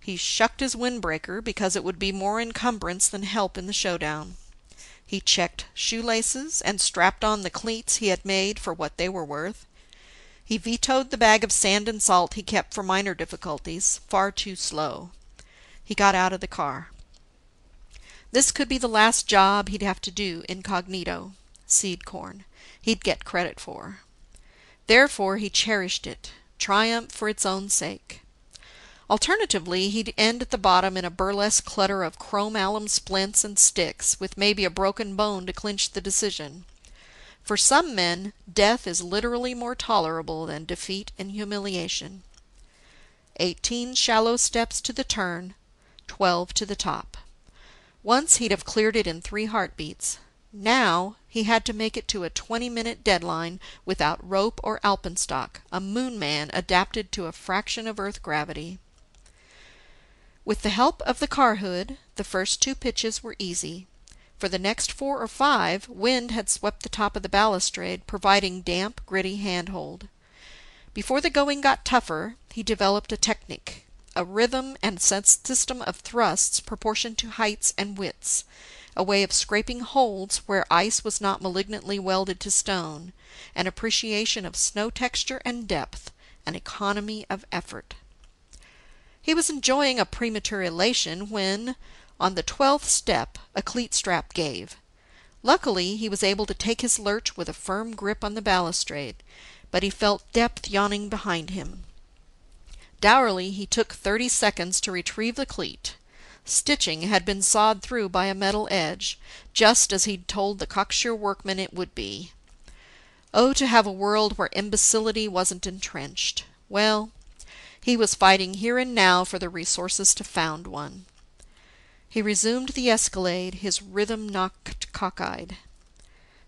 He shucked his windbreaker because it would be more encumbrance than help in the showdown. He checked shoelaces and strapped on the cleats he had made for what they were worth. He vetoed the bag of sand and salt he kept for minor difficulties, far too slow. He got out of the car. This could be the last job he'd have to do incognito. Seed corn. He'd get credit for. Therefore he cherished it, triumph for its own sake. Alternatively, he'd end at the bottom in a burlesque clutter of chrome alum splints and sticks, with maybe a broken bone to clinch the decision. For some men, death is literally more tolerable than defeat and humiliation. 18 shallow steps to the turn, 12 to the top. Once he'd have cleared it in 3 heartbeats. Now he had to make it to a 20-minute deadline without rope or alpenstock, a moon man adapted to a fraction of Earth gravity. With the help of the car hood, the first 2 pitches were easy. For the next 4 or 5, wind had swept the top of the balustrade, providing damp, gritty handhold. Before the going got tougher, he developed a technique, a rhythm and system of thrusts proportioned to heights and widths, a way of scraping holds where ice was not malignantly welded to stone, an appreciation of snow texture and depth, an economy of effort. He was enjoying a premature elation when, on the 12th step, a cleat strap gave. Luckily, he was able to take his lurch with a firm grip on the balustrade, but he felt depth yawning behind him. Dourly, he took 30 seconds to retrieve the cleat. Stitching had been sawed through by a metal edge, just as he'd told the cocksure workman it would be. Oh, to have a world where imbecility wasn't entrenched. Well, he was fighting here and now for the resources to found one. He resumed the escalade, his rhythm knocked cockeyed.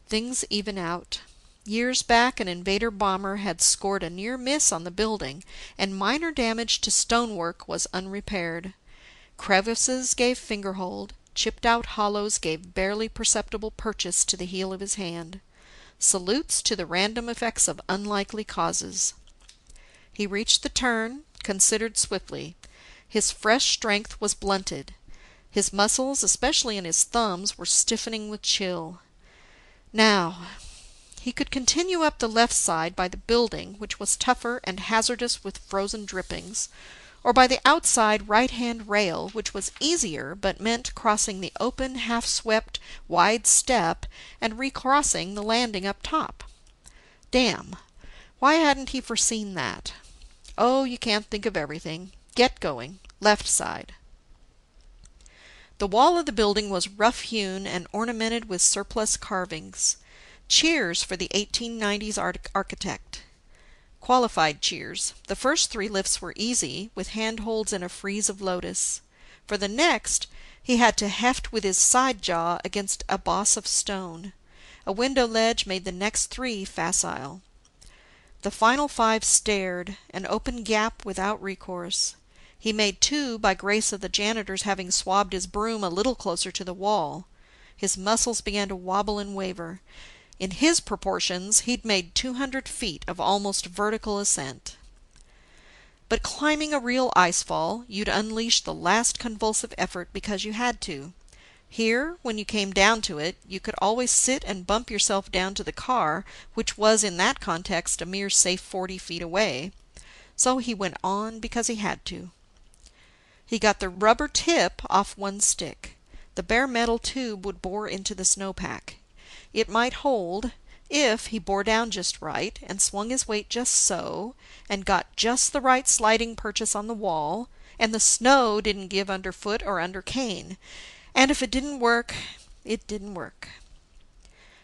Things even out. Years back, an invader bomber had scored a near miss on the building, and minor damage to stonework was unrepaired. Crevices gave fingerhold, chipped out hollows gave barely perceptible purchase to the heel of his hand. Salutes to the random effects of unlikely causes. He reached the turn, considered swiftly. His fresh strength was blunted. His muscles, especially in his thumbs, were stiffening with chill. Now, he could continue up the left side by the building, which was tougher and hazardous with frozen drippings, or by the outside right-hand rail, which was easier but meant crossing the open, half-swept, wide step and recrossing the landing up top. Damn! Why hadn't he foreseen that? Oh, you can't think of everything. Get going. Left side. The wall of the building was rough-hewn and ornamented with surplus carvings. Cheers for the 1890s architect. Qualified cheers. The first 3 lifts were easy, with handholds in a frieze of lotus. For the next, he had to heft with his side jaw against a boss of stone. A window ledge made the next 3 facile. The final 5 stared, an open gap without recourse. He made 2 by grace of the janitor's having swabbed his broom a little closer to the wall. His muscles began to wobble and waver. In his proportions, he'd made 200 feet of almost vertical ascent. But climbing a real icefall, you'd unleash the last convulsive effort because you had to. Here, when you came down to it, you could always sit and bump yourself down to the car, which was in that context a mere safe 40 feet away. So he went on because he had to. He got the rubber tip off one stick. The bare metal tube would bore into the snowpack. It might hold, if he bore down just right, and swung his weight just so, and got just the right sliding purchase on the wall, and the snow didn't give underfoot or under cane. And if it didn't work, it didn't work.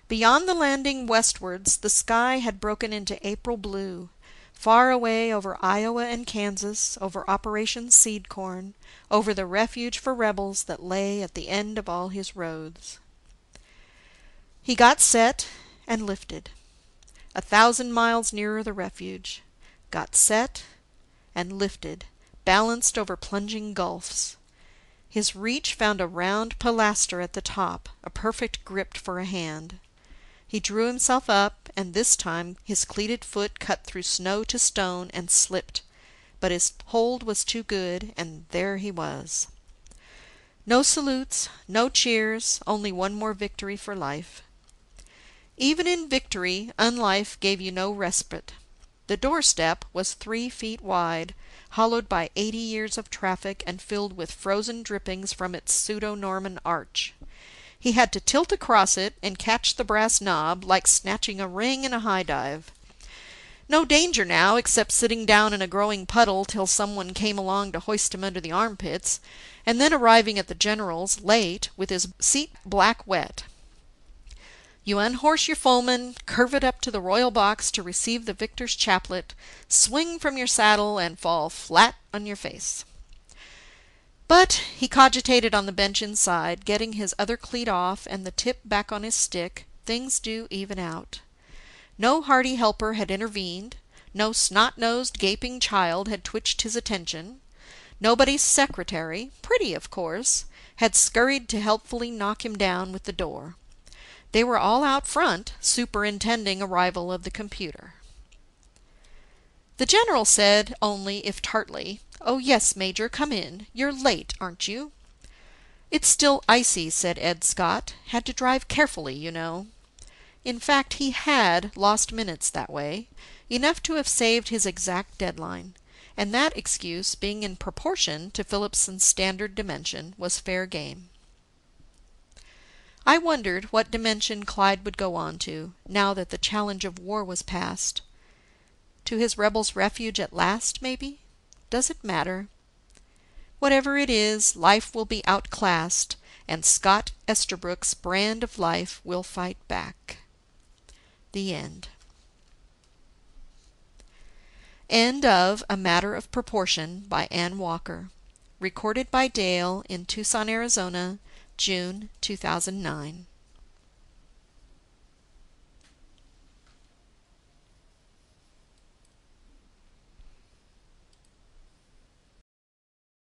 Beyond the landing westwards, the sky had broken into April blue. Far away over Iowa and Kansas, over Operation Seed Corn, over the refuge for rebels that lay at the end of all his roads. He got set and lifted. 1,000 miles nearer the refuge. Got set and lifted, balanced over plunging gulfs. His reach found a round pilaster at the top, a perfect grip for a hand. He drew himself up, and this time his cleated foot cut through snow to stone and slipped. but his hold was too good, and there he was. No salutes, no cheers, only one more victory for life. Even in victory, unlife gave you no respite. The doorstep was 3 feet wide, hollowed by 80 years of traffic and filled with frozen drippings from its pseudo-Norman arch. He had to tilt across it and catch the brass knob like snatching a ring in a high dive. No danger now, except sitting down in a growing puddle till someone came along to hoist him under the armpits, and then arriving at the General's, late, with his seat black wet. You unhorse your foeman, curvet up to the royal box to receive the victor's chaplet, swing from your saddle, and fall flat on your face. But he cogitated on the bench inside, getting his other cleat off and the tip back on his stick. Things do even out. No hearty helper had intervened, no snot-nosed, gaping child had twitched his attention, nobody's secretary, pretty of course, had scurried to helpfully knock him down with the door. They were all out front, superintending arrival of the computer. The General said, only if tartly, "Oh yes, Major, come in. You're late, aren't you?" "It's still icy," said Ed Scott. "Had to drive carefully, you know." In fact, he had lost minutes that way, enough to have saved his exact deadline, and that excuse, being in proportion to Phillipson's standard dimension, was fair game. I wondered what dimension Clyde would go on to, now that the challenge of war was past. To his rebel's refuge at last, maybe? Does it matter? Whatever it is, life will be outclassed, and Scott Esterbrook's brand of life will fight back. The end. End of A Matter of Proportion by Ann Walker. Recorded by Dale in Tucson, Arizona, June 2009.